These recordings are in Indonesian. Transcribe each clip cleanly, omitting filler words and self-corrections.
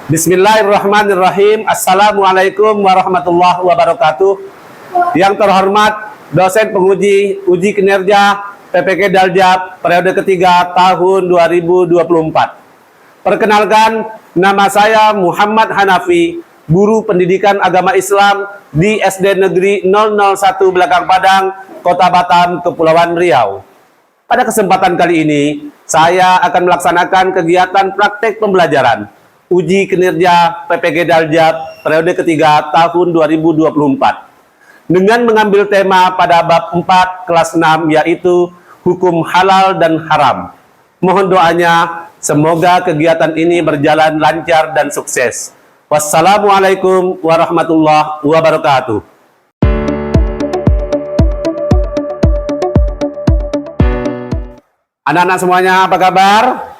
Bismillahirrahmanirrahim. Assalamualaikum warahmatullahi wabarakatuh. Yang terhormat dosen penguji uji kinerja PPK Daljab periode ketiga tahun 2024. Perkenalkan, nama saya Muhammad Hanafi, guru pendidikan agama Islam di SD Negeri 001 Belakang Padang, Kota Batam, Kepulauan Riau. Pada kesempatan kali ini, saya akan melaksanakan kegiatan praktek pembelajaran uji kinerja PPG Daljab periode ketiga tahun 2024 dengan mengambil tema pada bab 4 kelas 6, yaitu hukum halal dan haram. Mohon doanya, semoga kegiatan ini berjalan lancar dan sukses. Wassalamualaikum warahmatullahi wabarakatuh. Anak-anak semuanya, apa kabar?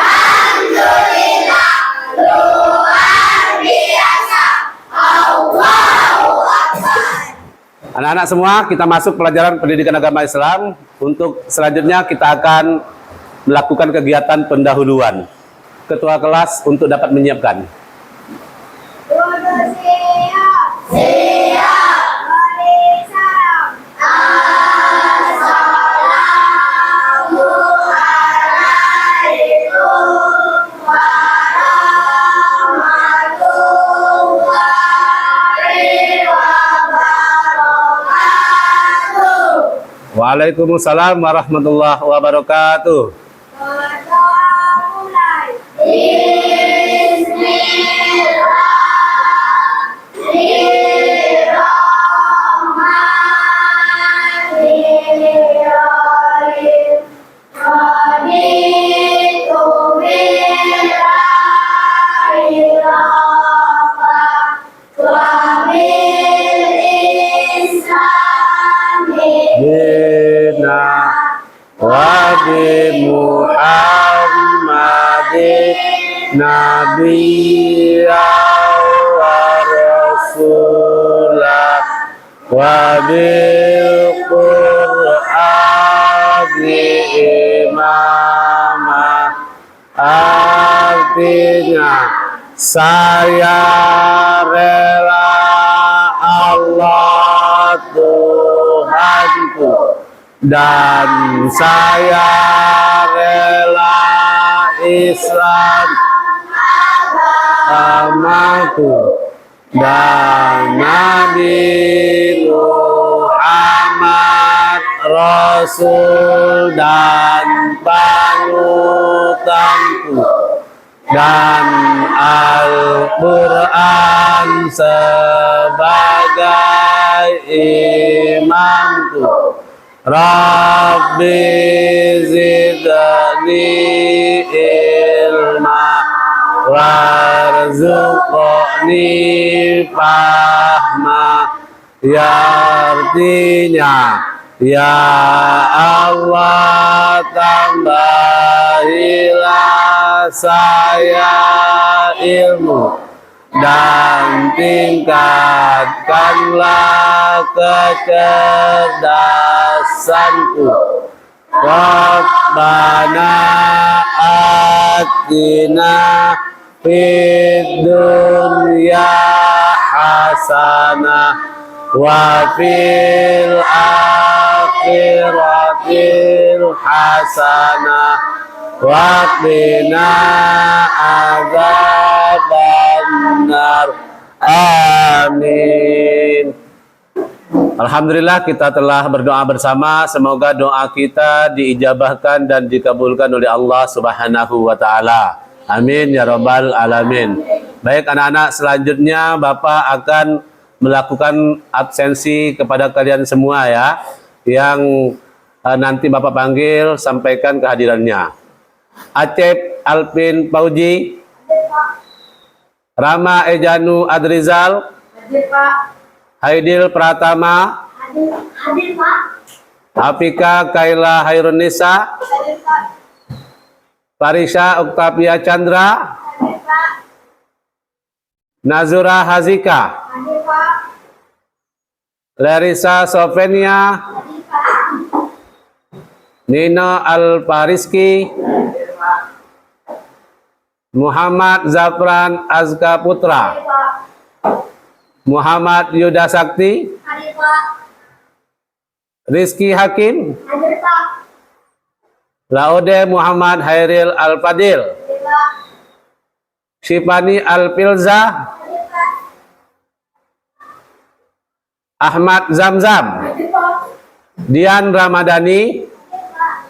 Alhamdulillah, luar biasa. Allahu Akbar. Anak-anak semua, kita masuk pelajaran pendidikan agama Islam. Untuk selanjutnya kita akan melakukan kegiatan pendahuluan. Ketua kelas untuk dapat menyiapkan. Duduk siap. Siap. Beri salam. Assalamualaikum warahmatullahi wabarakatuh. Waalaikumsalam warahmatullahi wabarakatuh. Berdoa mulai. Bismillahirrahmanirrahim. Raditu billahi rabban wa bil islami Bina wa bi Muhammadin nabiyya wa rasulah wa bil Qur'ani imama. Artinya, saya rela Allah Tuhanku dan saya rela Islam agamaku dan Nabi Muhammad Rasul dan panutanku dan Al-Quran sebagai imamku. Rabbi zidni ilma warzuqni fahma. Ya, artinya, ya Allah, tambahilah saya ilmu dan tingkatkanlah kecerdasanku. Rabbana atina fid dunya hasanah wa fil akhiratil hasanah wa qina adzabannar. Amin. Alhamdulillah, kita telah berdoa bersama. Semoga doa kita diijabahkan dan dikabulkan oleh Allah Subhanahu wa Ta'ala. Amin ya Rabbal Alamin. Baik anak-anak, selanjutnya Bapak akan melakukan absensi kepada kalian semua ya, yang nanti Bapak panggil, sampaikan kehadirannya. Acep Alvin Pauji, Rama Ejanu Adrizal, Hadir Pak. Haidil Pratama, Hadir Pak. Afika Kaila Hairunisa, Hadir Pak. Parisha Oktavia Chandra, Hadir Pak. Nazura Hazika, Hadir Pak. Larissa Sofenia, Hadir Pak. Nino Alpariski, Muhammad Zafran Azka Putra, Hadir, Pak. Muhammad Yuda Sakti, Hadir, Pak. Rizky Hakim, Hadir, Pak. Laude Muhammad Hairil Al-Fadil, Hadir, Pak. Syifani Al-Filza, Hadir, Pak. Ahmad Zamzam, Hadir, Pak. Dian Ramadhani, Hadir, Pak.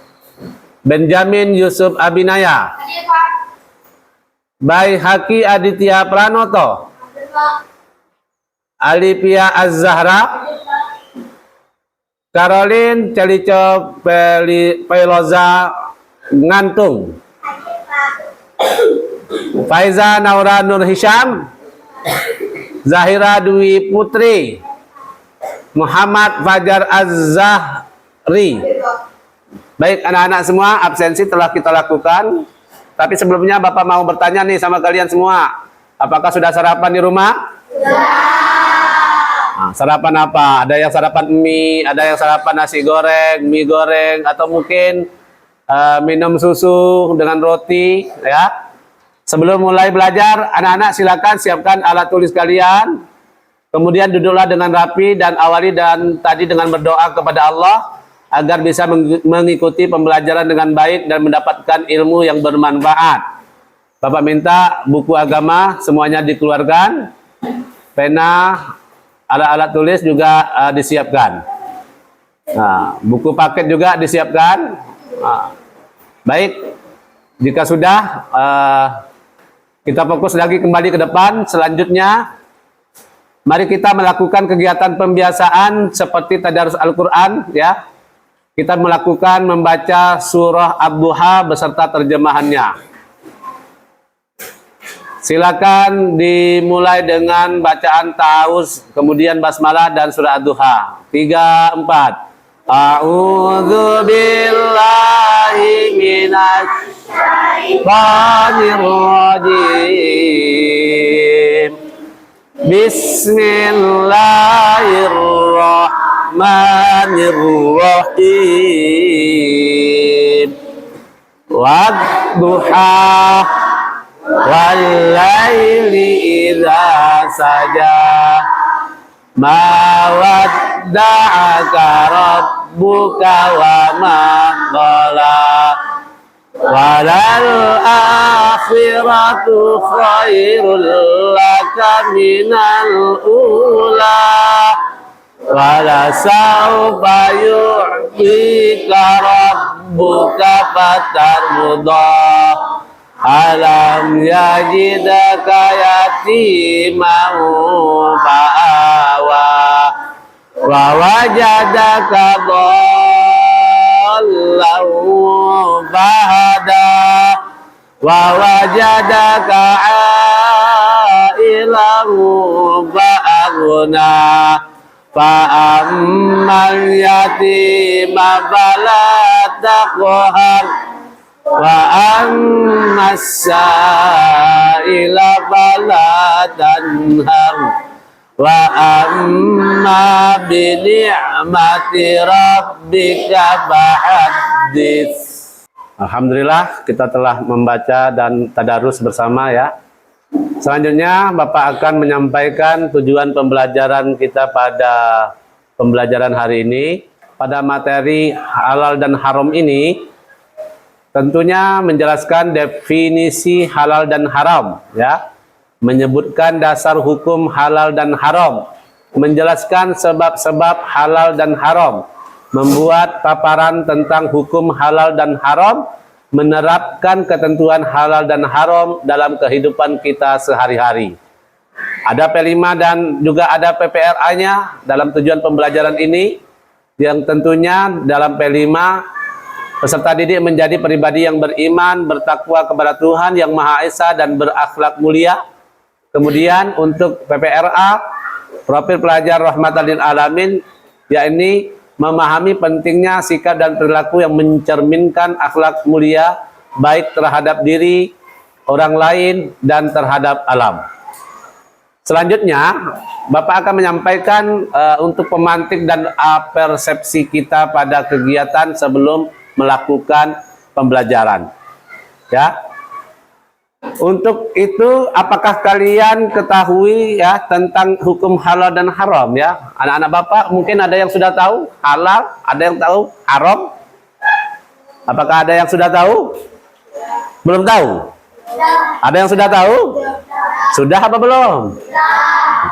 Benjamin Yusuf Abinaya, Hadir, Pak. Bai Haki Aditya Pranoto, Hadir, Pak. Alipia Az-Zahra, Hadir, Pak. Caroline Celico Peloza Ngantung, Hadir, Pak. Faiza Naura Nur Hisham, Zahira Dwi Putri, Muhammad Fajar Az-Zahri. Hadir, Pak. Baik anak-anak semua, absensi telah kita lakukan. Tapi sebelumnya Bapak mau bertanya nih sama kalian semua. Apakah sudah sarapan di rumah? Nah, sarapan apa? Ada yang sarapan mie, ada yang sarapan nasi goreng, mie goreng, atau mungkin minum susu dengan roti, ya. Sebelum mulai belajar, anak-anak silakan siapkan alat tulis kalian. Kemudian duduklah dengan rapi dan awali dan tadi dengan berdoa kepada Allah agar bisa mengikuti pembelajaran dengan baik dan mendapatkan ilmu yang bermanfaat. Bapak minta buku agama semuanya dikeluarkan, pena, alat-alat tulis juga disiapkan. Nah, buku paket juga disiapkan. Nah, baik, jika sudah kita fokus lagi kembali ke depan. Selanjutnya, mari kita melakukan kegiatan pembiasaan seperti tadarus Al-Quran, ya. Kita melakukan membaca surah Ad-Duha beserta terjemahannya. Silakan dimulai dengan bacaan ta'awuz, kemudian basmalah dan surah Ad-Duha. 3, 4. A'udzu billahi minasy syaitonir rajim. Bismillahirrahmanirrahim. Wadduha wal laili idza saja. Ma wadda'aka rabbuka wa ma qala. Walal akhiratu khairul laka minal ula. Wala sawfa yu'tika rabbuka fatarda. Alam yajidaka yatiman fa'awa. Wa wajadaka dhallan fahada. Wa wajadaka ailan fa'aghna. Fa'ammal yatima fala taqhar. Wa ammas sa'ila fala tanhar. Wa amma bi ni'mati rabbika fahaddits. Alhamdulillah kita telah membaca dan tadarus bersama, ya. Selanjutnya Bapak akan menyampaikan tujuan pembelajaran kita pada pembelajaran hari ini. Pada materi halal dan haram ini tentunya menjelaskan definisi halal dan haram, ya. Menyebutkan dasar hukum halal dan haram, menjelaskan sebab-sebab halal dan haram, membuat paparan tentang hukum halal dan haram, menerapkan ketentuan halal dan haram dalam kehidupan kita sehari-hari. Ada P5 dan juga ada PPRA-nya dalam tujuan pembelajaran ini, yang tentunya dalam P5 peserta didik menjadi pribadi yang beriman, bertakwa kepada Tuhan Yang Maha Esa dan berakhlak mulia. Kemudian untuk PPRA, profil pelajar rahmatan lil alamin, yakni memahami pentingnya sikap dan perilaku yang mencerminkan akhlak mulia baik terhadap diri, orang lain, dan terhadap alam. Selanjutnya, Bapak akan menyampaikan untuk pemantik dan persepsi kita pada kegiatan sebelum melakukan pembelajaran. Ya. Untuk itu, apakah kalian ketahui ya tentang hukum halal dan haram ya? Anak-anak Bapak mungkin ada yang sudah tahu halal, ada yang tahu haram. Apakah ada yang sudah tahu? Belum tahu? Ada yang sudah tahu? Sudah apa belum?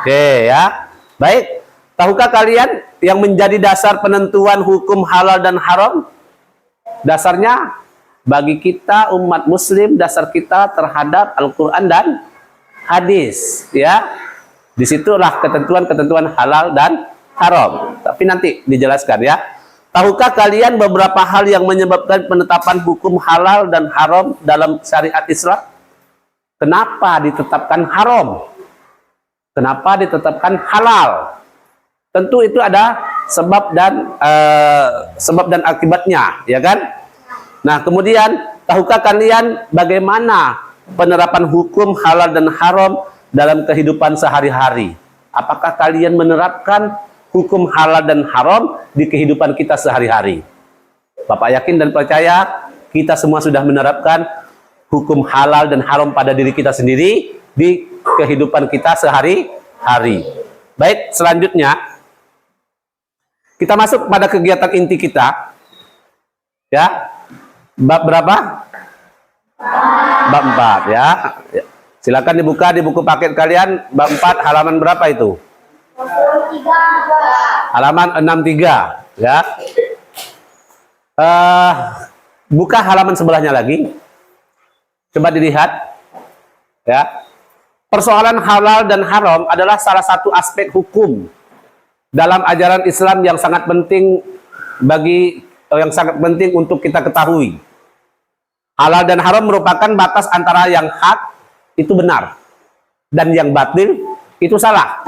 Oke ya. Baik. Tahukah kalian yang menjadi dasar penentuan hukum halal dan haram? Dasarnya bagi kita umat muslim, dasar kita terhadap Al-Quran dan hadis ya. Disitulah ketentuan-ketentuan halal dan haram. Tapi nanti dijelaskan ya. Tahukah kalian beberapa hal yang menyebabkan penetapan hukum halal dan haram dalam syariat Islam? Kenapa ditetapkan haram? Kenapa ditetapkan halal? Tentu itu ada sebab dan akibatnya, ya kan? Nah, kemudian tahukah kalian bagaimana penerapan hukum halal dan haram dalam kehidupan sehari-hari? Apakah kalian menerapkan hukum halal dan haram di kehidupan kita sehari-hari? Bapak yakin dan percaya kita semua sudah menerapkan hukum halal dan haram pada diri kita sendiri di kehidupan kita sehari-hari. Baik, selanjutnya kita masuk pada kegiatan inti kita. Ya. Bab berapa? Bab 4 ya. Silakan dibuka di buku paket kalian, bab 4 halaman berapa itu? Halaman 63 ya. Buka halaman sebelahnya lagi. Coba dilihat ya. Persoalan halal dan haram adalah salah satu aspek hukum dalam ajaran Islam yang sangat penting untuk kita ketahui. Halal dan haram merupakan batas antara yang hak itu benar dan yang batil itu salah.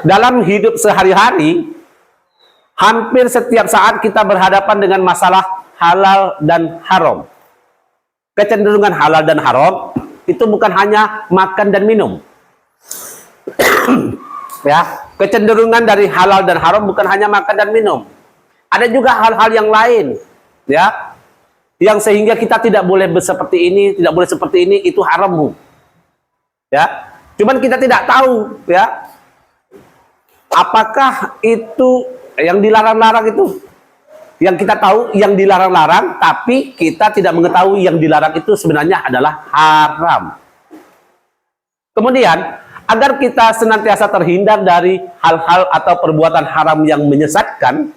Dalam hidup sehari-hari, hampir setiap saat kita berhadapan dengan masalah halal dan haram. Kecenderungan halal dan haram itu bukan hanya makan dan minum. Ya, kecenderungan dari halal dan haram bukan hanya makan dan minum. Ada juga hal-hal yang lain, ya. Yang sehingga kita tidak boleh seperti ini, tidak boleh seperti ini, itu haram, Bu. Ya. Cuman kita tidak tahu, ya. Apakah itu yang dilarang-larang itu? Yang kita tahu yang dilarang-larang, tapi kita tidak mengetahui yang dilarang itu sebenarnya adalah haram. Kemudian, agar kita senantiasa terhindar dari hal-hal atau perbuatan haram yang menyesatkan,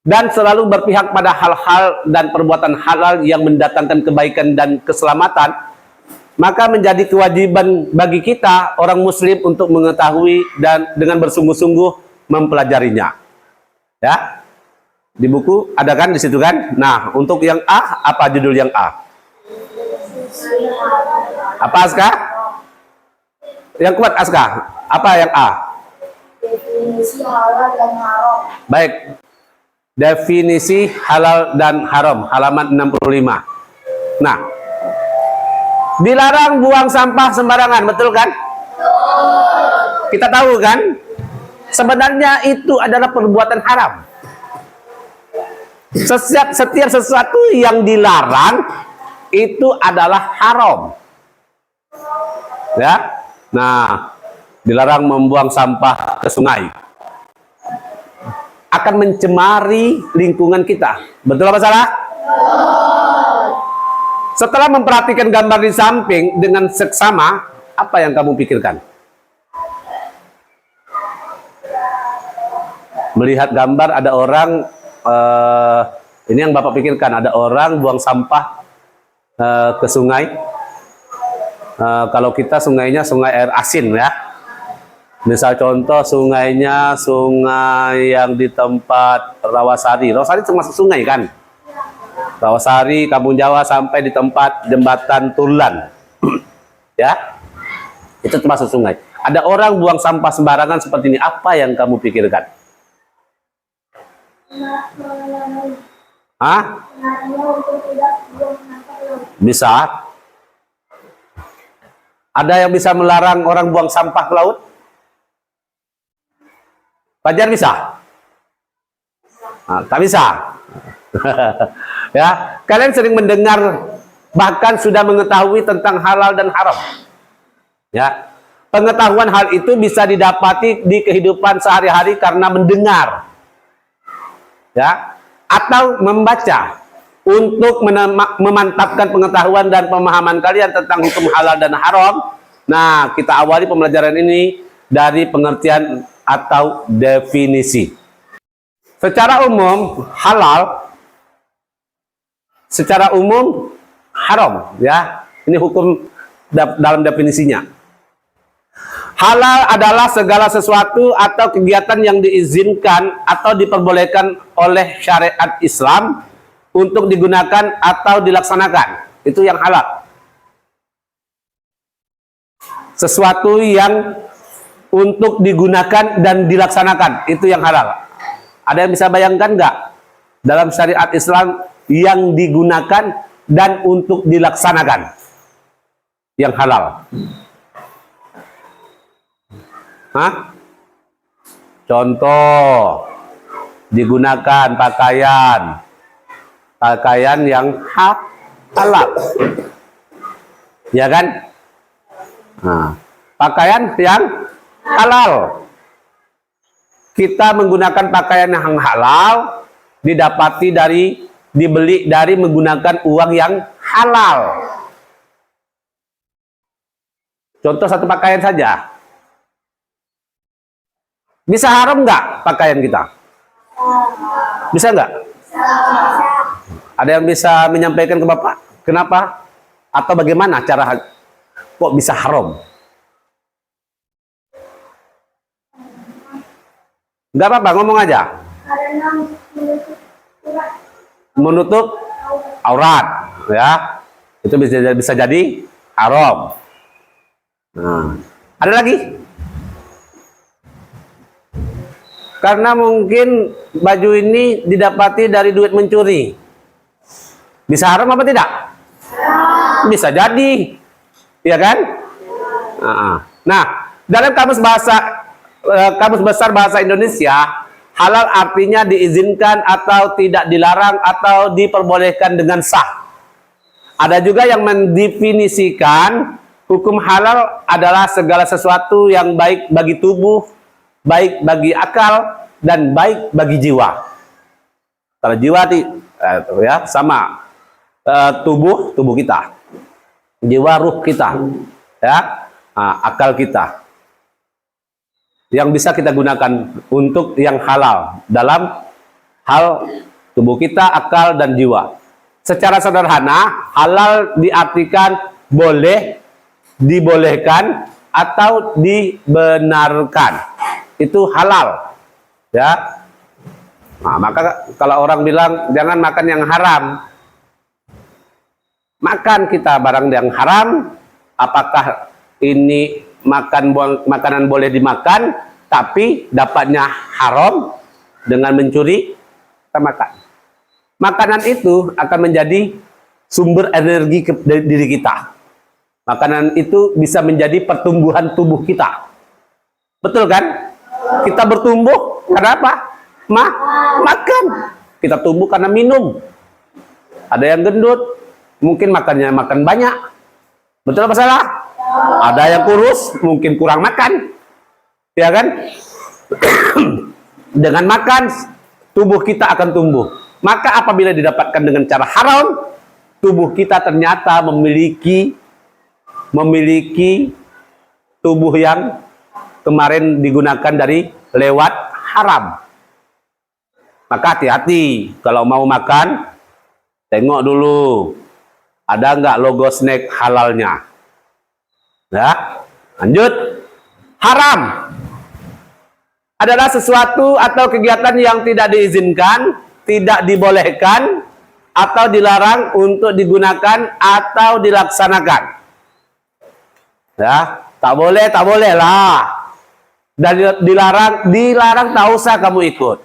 dan selalu berpihak pada hal-hal dan perbuatan halal yang mendatangkan kebaikan dan keselamatan, maka menjadi kewajiban bagi kita orang muslim untuk mengetahui dan dengan bersungguh-sungguh mempelajarinya. Ya. Di buku ada kan di situ kan? Nah, untuk yang A, apa judul yang A? Apa Aska? Yang kuat Aska. Apa yang A? Definisi halal dan haram. Baik. Definisi halal dan haram, halaman 65. Nah, dilarang buang sampah sembarangan, betul kan? Kita tahu kan? Sebenarnya itu adalah perbuatan haram. Setiap sesuatu yang dilarang itu adalah haram. Ya. Nah, dilarang membuang sampah ke sungai. Akan mencemari lingkungan kita. Betul apa salah? Setelah memperhatikan gambar di samping dengan seksama, apa yang kamu pikirkan? Melihat gambar ada orang, ini yang Bapak pikirkan, ada orang buang sampah ke sungai. Kalau kita sungainya sungai air asin ya. Misal contoh sungainya sungai yang di tempat Rawasari. Rawasari termasuk sungai kan? Rawasari, Kampung Jawa sampai di tempat jembatan Tulan. Ya. Itu termasuk sungai. Ada orang buang sampah sembarangan seperti ini. Apa yang kamu pikirkan? Hah? Bisa. Ada yang bisa melarang orang buang sampah ke laut? Fajar bisa? Nah, tak bisa. Ya, kalian sering mendengar bahkan sudah mengetahui tentang halal dan haram. Ya, pengetahuan hal itu bisa didapati di kehidupan sehari-hari karena mendengar, ya, atau membaca untuk memantapkan pengetahuan dan pemahaman kalian tentang hukum halal dan haram. Nah, kita awali pembelajaran ini dari pengertian atau definisi. Secara umum halal, secara umum haram, ya. Ini hukum dalam definisinya. Halal adalah segala sesuatu atau kegiatan yang diizinkan atau diperbolehkan oleh syariat Islam untuk digunakan atau dilaksanakan. Itu yang halal. Sesuatu yang untuk digunakan dan dilaksanakan, itu yang halal. Ada yang bisa bayangkan nggak dalam syariat Islam yang digunakan dan untuk dilaksanakan yang halal? Hah? Contoh, digunakan pakaian yang halal, ya kan? Nah, pakaian yang halal. Kita menggunakan pakaian yang halal dibeli dari menggunakan uang yang halal. Contoh satu pakaian saja. Bisa haram nggak pakaian kita? Bisa nggak? Ada yang bisa menyampaikan ke Bapak? Kenapa? Atau bagaimana cara kok bisa haram? Nggak apa-apa, ngomong aja. Menutup aurat, ya. Itu bisa jadi haram. Nah, ada lagi? Karena mungkin baju ini didapati dari duit mencuri. Bisa haram apa tidak? Bisa jadi, ya kan? Nah, dalam kamus besar bahasa Indonesia, halal artinya diizinkan atau tidak dilarang atau diperbolehkan dengan sah. Ada juga yang mendefinisikan hukum halal adalah segala sesuatu yang baik bagi tubuh, baik bagi akal, dan baik bagi jiwa. Kalau jiwa ya sama tubuh kita, jiwa ruh kita, ya, akal kita, yang bisa kita gunakan untuk yang halal dalam hal tubuh kita, akal, dan jiwa. Secara sederhana, halal diartikan boleh, dibolehkan, atau dibenarkan. Itu halal, ya. Nah, maka kalau orang bilang jangan makan yang haram, makan kita barang yang haram, apakah ini makanan boleh dimakan tapi dapatnya haram dengan mencuri? Kita makan. Makanan itu akan menjadi sumber energi dari diri kita. Makanan itu bisa menjadi pertumbuhan tubuh kita. Betul kan? Kita bertumbuh karena apa? Makan. Kita tumbuh karena minum. Ada yang gendut, mungkin makannya makan banyak. Betul apa salah? Ada yang kurus, mungkin kurang makan. Ya kan? Dengan makan, tubuh kita akan tumbuh. Maka apabila didapatkan dengan cara haram, tubuh kita ternyata memiliki tubuh yang kemarin digunakan dari lewat haram. Maka hati-hati kalau mau makan, tengok dulu ada nggak logo snack halalnya. Ya, lanjut. Haram adalah sesuatu atau kegiatan yang tidak diizinkan, tidak dibolehkan, atau dilarang untuk digunakan atau dilaksanakan. Ya, tak boleh lah. Dan dilarang tak usah kamu ikut,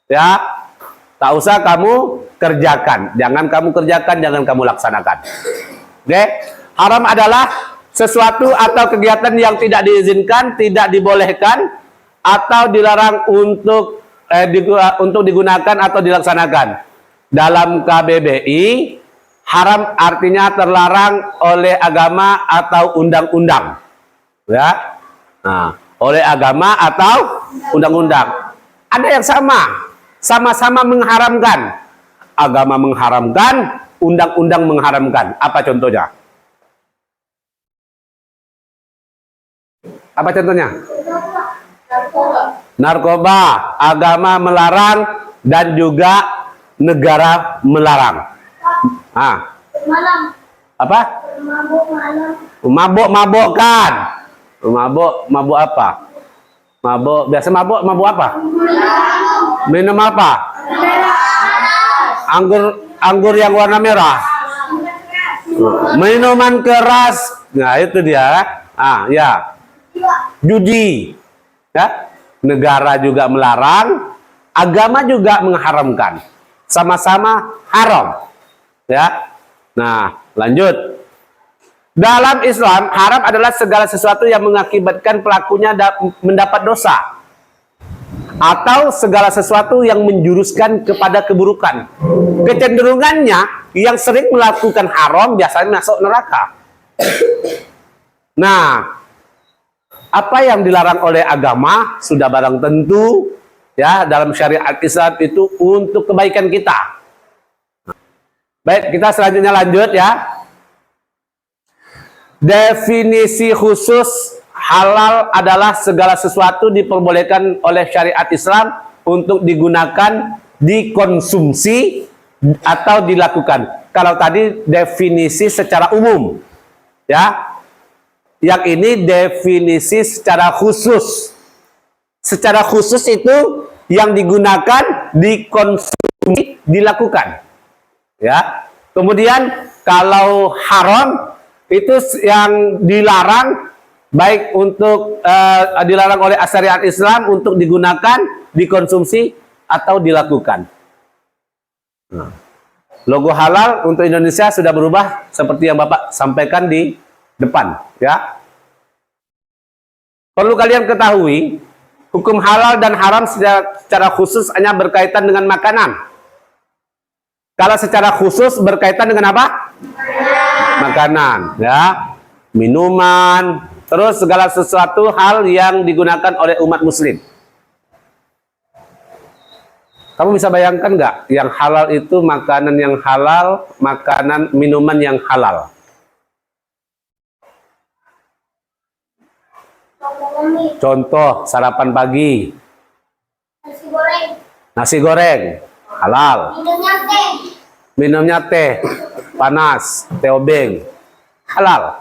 ya, tak usah kamu kerjakan, jangan kamu kerjakan, jangan kamu laksanakan. Oke, haram adalah sesuatu atau kegiatan yang tidak diizinkan, tidak dibolehkan, atau dilarang untuk digunakan atau dilaksanakan. Dalam KBBI, Haram artinya terlarang oleh agama atau undang-undang. Ya. Nah, oleh agama atau undang-undang. Ada yang sama-sama mengharamkan. Agama mengharamkan, undang-undang mengharamkan. Apa contohnya? Apa contohnya? Narkoba, agama melarang dan juga negara melarang. Apa? Mabok-mabokkan. Mabok apa? Biasa mabok apa? Minum apa? Anggur yang warna merah. Minuman keras. Nah, itu dia. Ya. Judi. Ya. Negara juga melarang, agama juga mengharamkan. Sama-sama haram. Ya. Nah, lanjut. Dalam Islam, haram adalah segala sesuatu yang mengakibatkan pelakunya mendapat dosa. Atau segala sesuatu yang menjuruskan kepada keburukan. Kecenderungannya, yang sering melakukan haram biasanya masuk neraka. Nah, apa yang dilarang oleh agama sudah barang tentu ya dalam syariat Islam itu untuk kebaikan kita. Baik, kita selanjutnya lanjut ya. Definisi khusus halal adalah segala sesuatu diperbolehkan oleh syariat Islam untuk digunakan, dikonsumsi atau dilakukan. Kalau tadi definisi secara umum ya. Yang ini definisi secara khusus. Secara khusus itu yang digunakan, dikonsumsi, dilakukan. Ya. Kemudian kalau haram itu yang dilarang baik untuk dilarang oleh syariat Islam untuk digunakan, dikonsumsi atau dilakukan. Nah, logo halal untuk Indonesia sudah berubah seperti yang Bapak sampaikan di depan, ya. Perlu kalian ketahui, hukum halal dan haram secara khusus hanya berkaitan dengan makanan. Kalau secara khusus berkaitan dengan apa? Makanan, ya. Minuman, terus segala sesuatu hal yang digunakan oleh umat muslim. Kamu bisa bayangkan nggak, yang halal itu makanan yang halal, makanan minuman yang halal. Contoh sarapan pagi. Nasi goreng halal. Minumnya teh panas, teh obeng halal.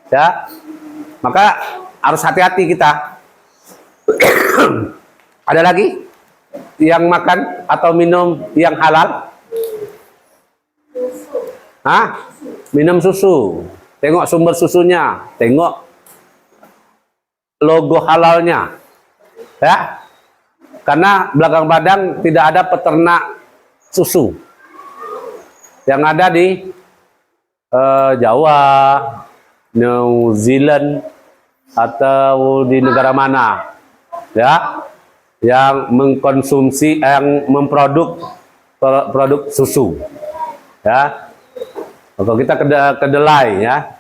Ya. Maka harus hati-hati kita. Ada lagi yang makan atau minum yang halal? Minum susu. Tengok sumber susunya, tengok logo halalnya, ya, karena belakang badan tidak ada peternak susu yang ada di Jawa, New Zealand atau di negara mana, ya, yang mengkonsumsi, yang produk susu, ya. Kalau kita kedelai, ya,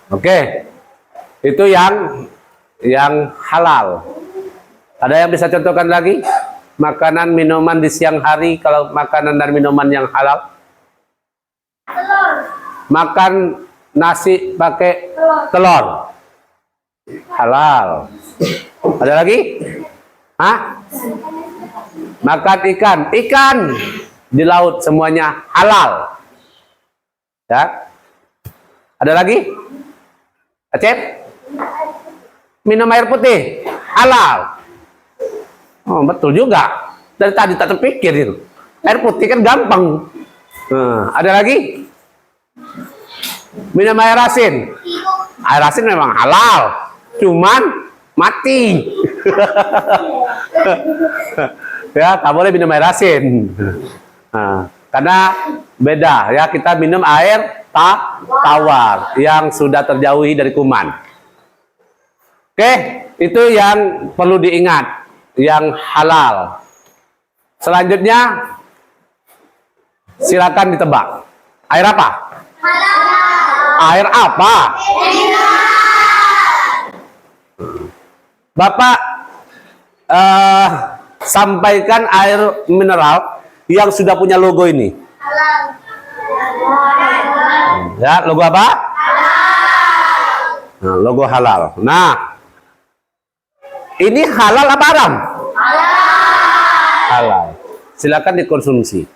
oke, itu yang halal. Ada yang bisa contohkan lagi? Makanan minuman di siang hari, kalau makanan dan minuman yang halal. Makan nasi pakai telur. Halal. Ada lagi? Makan ikan di laut semuanya halal. Ya. Ada lagi? Acep? Minum air putih halal. Oh, betul juga. Dari tadi tak terpikir itu. Air putih kan gampang. Ada lagi? Minum air asin. Air asin memang halal, cuman mati. Ya, tak boleh minum air asin. Karena beda ya, kita minum air tawar yang sudah terjauhi dari kuman. Oke, itu yang perlu diingat, yang halal. Selanjutnya, silakan ditebak. Air apa? Air apa? Bapak sampaikan air mineral yang sudah punya logo ini. Ya, logo apa? Nah, logo halal. Nah, ini halal apa haram? Halal. Silakan dikonsumsi.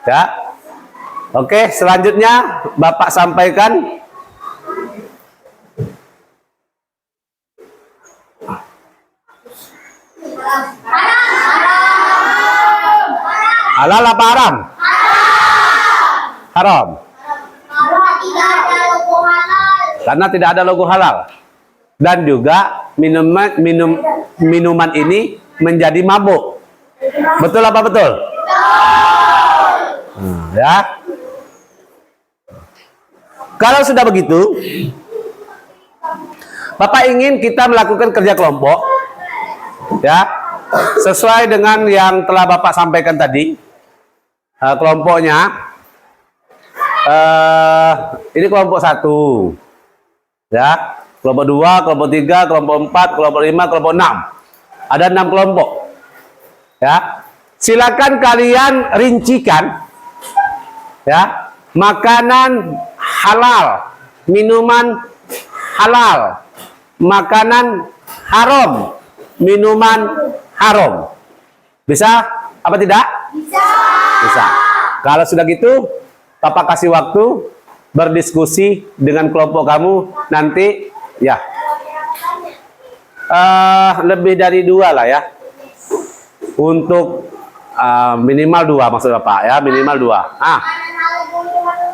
Ya. Oke, selanjutnya Bapak sampaikan halal apa haram? Haram. Karena tidak ada logo halal. Dan juga minuman ini menjadi mabuk. Betul apa betul? Ya. Kalau sudah begitu, Bapak ingin kita melakukan kerja kelompok, ya, sesuai dengan yang telah Bapak sampaikan tadi. Kelompoknya, ini kelompok 1, ya, kelompok 2, kelompok 3, kelompok 4, kelompok 5, kelompok 6. Ada 6 kelompok, ya. Silakan kalian rincikan, ya, makanan halal, minuman halal, makanan haram, minuman haram. Bisa apa tidak? Bisa. Bisa. Kalau sudah gitu, Papa kasih waktu berdiskusi dengan kelompok kamu nanti, ya. Lebih dari 2 lah ya. Untuk minimal 2 maksud Bapak ya, minimal 2.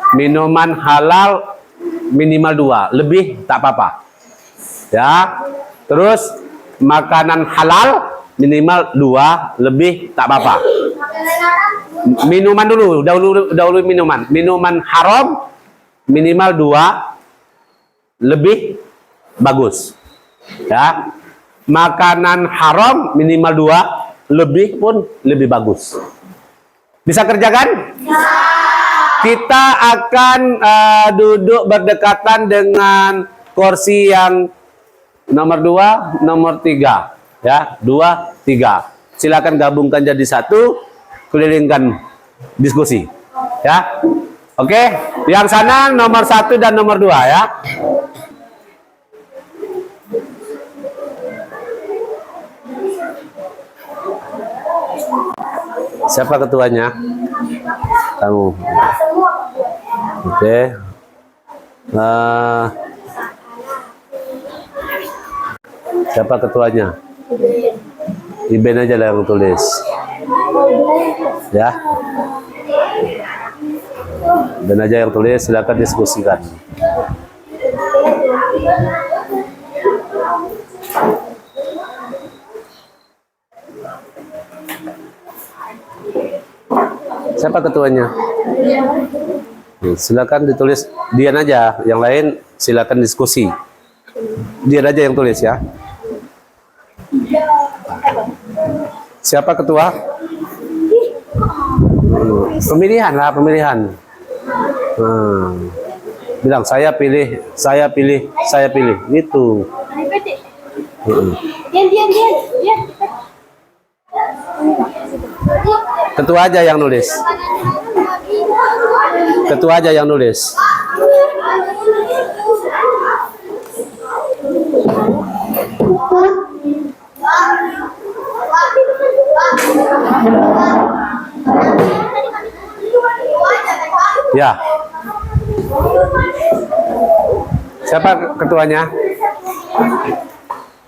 Minuman halal minimal 2, lebih tak apa-apa. Ya. Terus makanan halal minimal 2, lebih tak apa-apa. Minuman dulu, dahulu minuman. Minuman haram minimal 2, lebih bagus. Ya. Makanan haram minimal 2, lebih pun lebih bagus. Bisa kerjakan? Ya. Kita akan duduk berdekatan dengan kursi yang nomor 2, nomor 3. Ya, 2, 3. Silakan gabungkan jadi 1, kelilingkan diskusi. Ya. Oke, yang sana nomor 1 dan nomor 2 ya. Siapa ketuanya? Kamu. Oke. Siapa ketuanya? Iben aja lah yang tulis. Ya. Iben aja yang tulis, silakan diskusikan. Siapa ketuanya? Silakan ditulis Dian aja, yang lain silakan diskusi. Dian aja yang tulis ya. Siapa ketua? Pemilihan lah, pemilihan. Bilang saya pilih, saya pilih, saya pilih. Gitu. Dian. Ketua aja yang nulis. Ketua aja yang nulis. Ya. Siapa ketuanya?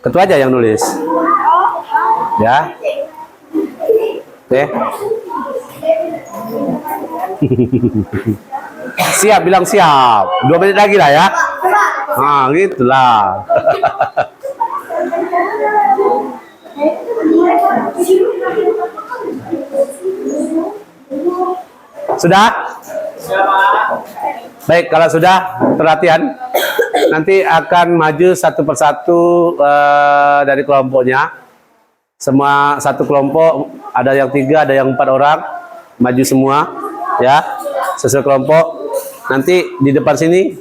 Ketua aja yang nulis. Ya. Oke. Siap, bilang siap. 2 menit lagi lah ya. Nah, gitulah. Sudah? Baik, kalau sudah, perhatian. Nanti akan maju satu persatu dari kelompoknya. Semua satu kelompok, ada yang 3, ada yang 4 orang, maju semua, ya, sesuai kelompok. Nanti di depan sini,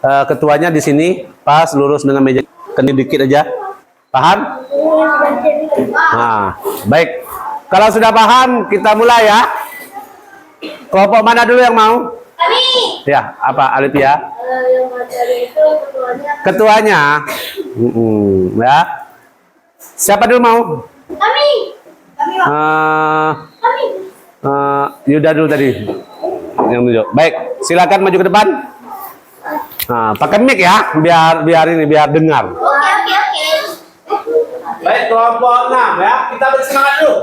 ketuanya di sini, pas lurus dengan meja, kena dikit aja. Paham? Nah, baik. Kalau sudah paham, kita mulai ya. Kelompok mana dulu yang mau? Kami. Ya, apa Alif ya? Yang materi itu Ketuanya. Ya. Siapa dulu mau? Kami. Kami. Yuda dulu tadi. Yang tunjuk. Baik, silakan maju ke depan. Nah, pakai mic ya, biar dengar. Oke. Baik, kelompok 6 ya. Kita bersemangat dulu.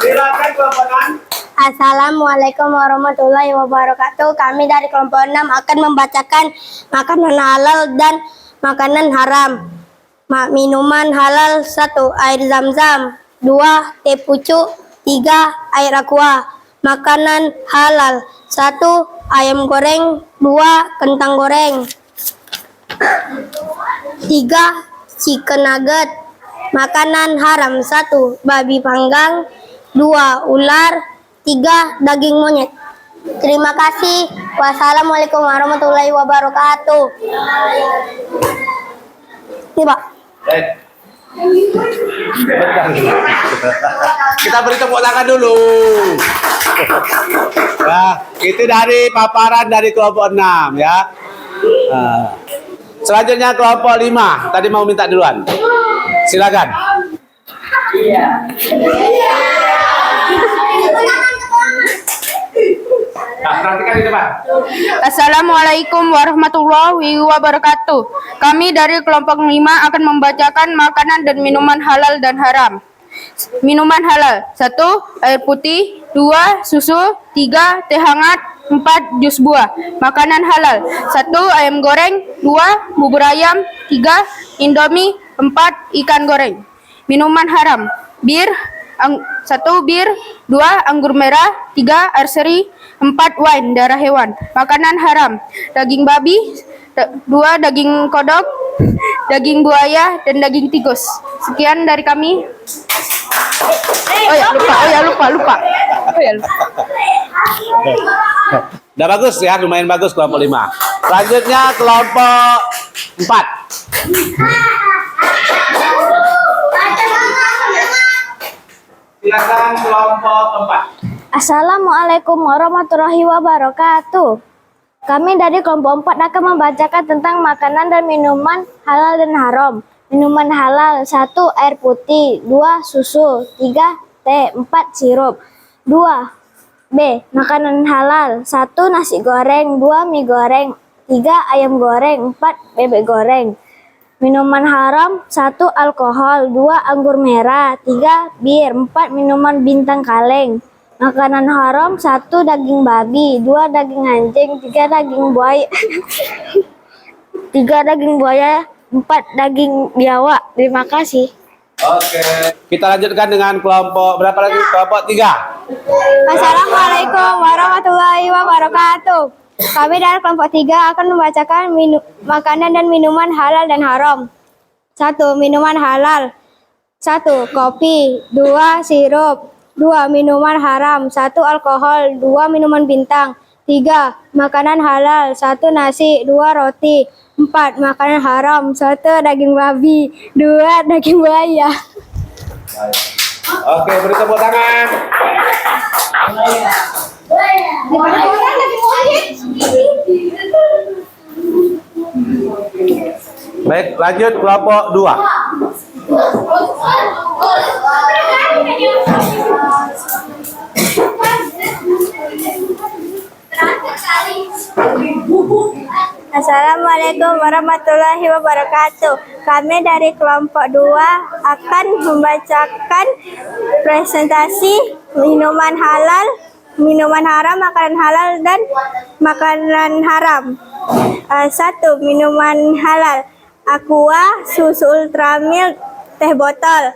Silakan kelompok 6. Assalamualaikum warahmatullahi wabarakatuh. Kami dari kelompok 6 akan membacakan makanan halal dan makanan haram. Minuman halal 1. Air zam-zam. 2. Teh pucuk. 3. Air aqua. Makanan halal 1. Ayam goreng. 2. Kentang goreng. 3. Chicken nugget. Makanan haram 1. Babi panggang. 2. Ular. 3. Daging monyet. Terima kasih. Wassalamualaikum warahmatullahi wabarakatuh. Ini Pak. Baik. Bentar. Kita beri tepuk tangan dulu. Nah, itu dari paparan dari kelompok 6 ya. Selanjutnya kelompok 5. Tadi mau minta duluan. Silakan. Nah, perhatikan di depan. Assalamualaikum warahmatullahi wabarakatuh. Kami dari kelompok 5 akan membacakan makanan dan minuman halal dan haram. Minuman halal 1. Air putih. 2. Susu. 3. Teh hangat. 4. Jus buah. Makanan halal 1. Ayam goreng. 2. Bubur ayam. 3. Indomie. 4. Ikan goreng. Minuman haram bir. 1. Bir. 2. Anggur merah. 3. Air seri. 4. Wine darah hewan. Makanan haram daging babi. 2. Daging kodok. Daging buaya dan daging tikus. Sekian dari kami. Lupa. Udah bagus ya, lumayan bagus kelompok 5. Selanjutnya kelompok 4. Silakan kelompok 4. Assalamualaikum warahmatullahi wabarakatuh. Kami dari kelompok 4 akan membacakan tentang makanan dan minuman halal dan haram. Minuman halal 1. Air putih. 2. Susu. 3. Teh. 4. Sirup. 2. B. Makanan halal 1. Nasi goreng. 2. Mie goreng. 3. Ayam goreng. 4. Bebek goreng. Minuman haram 1. Alkohol. 2. Anggur merah. 3. Bir. 4. Minuman bintang kaleng. Makanan haram 1. Daging babi. 2. Daging anjing. 3. Daging buaya. 3. Daging buaya. 4. Daging biawak. Terima kasih. Oke, kita lanjutkan dengan kelompok berapa lagi? Kelompok 3. Assalamualaikum warahmatullahi wabarakatuh. Kami dari kelompok 3 akan membacakan makanan dan minuman halal dan haram. 1. Minuman halal 1. Kopi. 2. Sirup. 2. Minuman haram 1. Alkohol. 2. Minuman bintang. 3. Makanan halal 1. Nasi. 2. Roti. 4. Makanan haram 1. Daging babi. 2. Daging buaya. Oke, beri tepuk tangan. Baik, lanjut kelompok 2. Assalamualaikum warahmatullahi wabarakatuh. Kami dari kelompok 2 akan membacakan presentasi minuman halal, minuman haram, makanan halal dan makanan haram. 1. Minuman halal aqua, susu ultramilk, teh botol.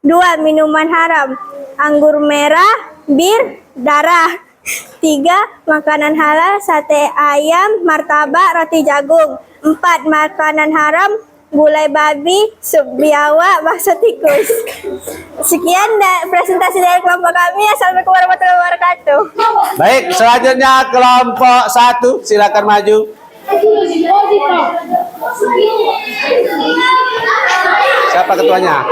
2. Minuman haram anggur merah, bir, darah. 3. Makanan halal sate ayam, martabak, roti jagung. 4. Makanan haram gulai babi, sup biawak, bakso tikus. Sekian presentasi dari kelompok kami. Assalamualaikum warahmatullahi wabarakatuh. Baik, selanjutnya kelompok 1, silakan maju. Siapa ketuanya?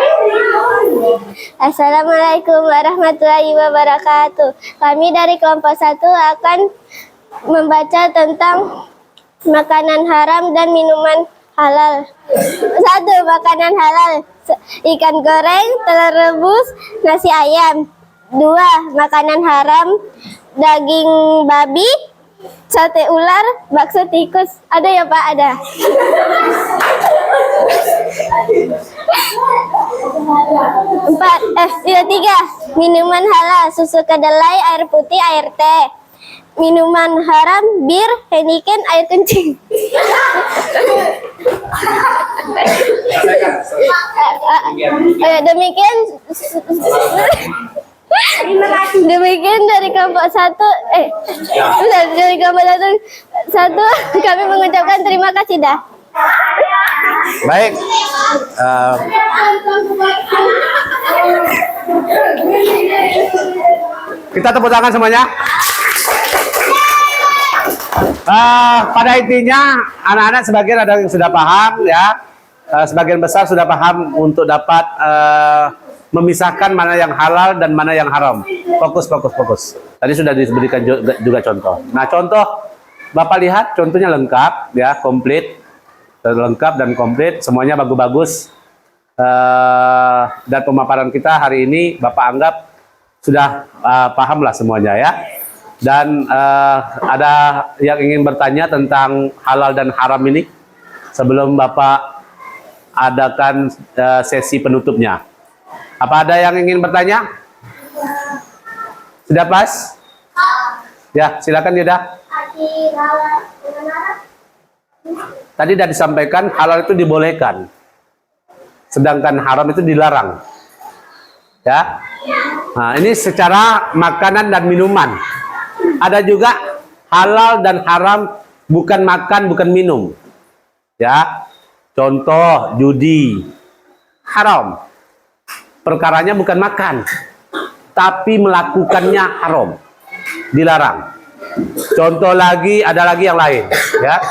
Assalamualaikum warahmatullahi wabarakatuh. Kami dari kelompok 1 akan membaca tentang makanan haram dan minuman halal. 1. Makanan halal: ikan goreng, telur rebus, nasi ayam. 2. Makanan haram: daging babi, sate ular, bakso tikus. Ada ya Pak? Ada. 3. Minuman halal: susu kedelai, air putih, air teh. Minuman haram: bir, Heineken, air kencing. Demikian dari kelompok 1. Dari kelompok 1 kami mengucapkan terima kasih dah. Baik. Kita tepuk tangan semuanya. Pada intinya anak-anak sebagian ada yang sudah paham ya, sebagian besar sudah paham untuk dapat memisahkan mana yang halal dan mana yang haram. Fokus. Tadi sudah diberikan juga contoh. Nah, contoh Bapak lihat contohnya lengkap ya, komplit, lengkap dan komplit, semuanya bagus-bagus. Dan pemaparan kita hari ini Bapak anggap sudah paham lah semuanya ya. Dan ada yang ingin bertanya tentang halal dan haram ini sebelum Bapak adakan sesi penutupnya. Apa ada yang ingin bertanya? Sudah pas? Ya, silakan Yuda. Tadi sudah disampaikan halal itu dibolehkan, sedangkan haram itu dilarang. Ya. Nah, ini secara makanan dan minuman. Ada juga halal dan haram bukan makan, bukan minum. Ya. Contoh judi. Haram. Perkaranya bukan makan, tapi melakukannya haram. Dilarang. Contoh lagi, ada lagi yang lain, ya.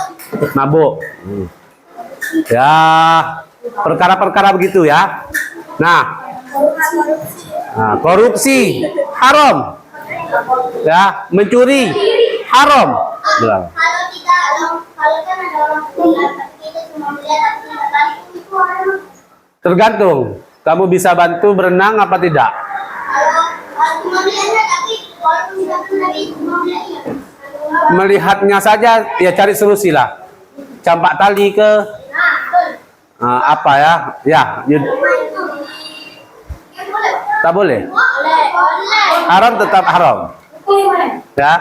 Mabuk. Ya, perkara-perkara begitu ya. Nah, korupsi haram. Ya, mencuri haram. Bilang. Tergantung, kamu bisa bantu berenang apa tidak? Melihatnya saja ya cari solusi lah. Campak tali ke apa ya? Ya, tak boleh. Haram tetap haram. Ya.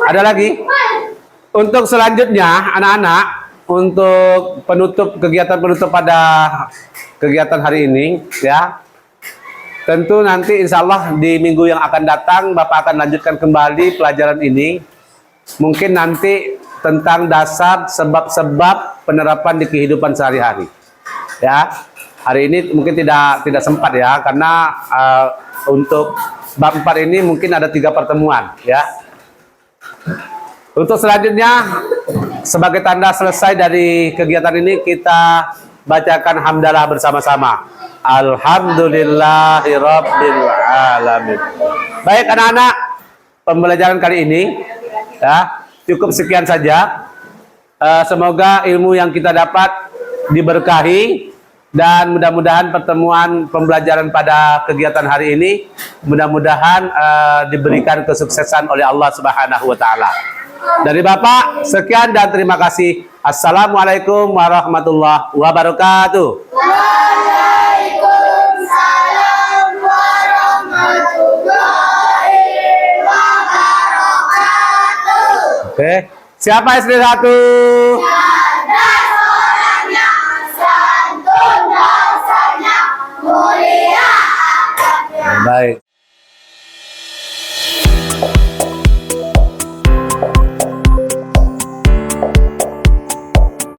Ada lagi? Untuk selanjutnya anak-anak, untuk kegiatan penutup pada kegiatan hari ini ya. Tentu nanti insya Allah di minggu yang akan datang Bapak akan lanjutkan kembali pelajaran ini. Mungkin nanti tentang dasar sebab-sebab penerapan di kehidupan sehari-hari. Ya, hari ini mungkin tidak sempat ya, karena untuk bab 4 ini mungkin ada 3 pertemuan ya. Untuk selanjutnya sebagai tanda selesai dari kegiatan ini kita bacakan hamdalah bersama-sama. Alhamdulillahirabbil alamin. Baik anak-anak, pembelajaran kali ini ya cukup sekian saja. Semoga ilmu yang kita dapat diberkahi dan mudah-mudahan pertemuan pembelajaran pada kegiatan hari ini mudah-mudahan diberikan kesuksesan oleh Allah Subhanahu wa taala. Dari Bapak sekian dan terima kasih. Assalamualaikum warahmatullahi wabarakatuh. Waalaikumsalam warahmatullahi wabarakatuh. Oke, siapa SD 1? Ada seorang yang santun, dosanya mulia. Baik.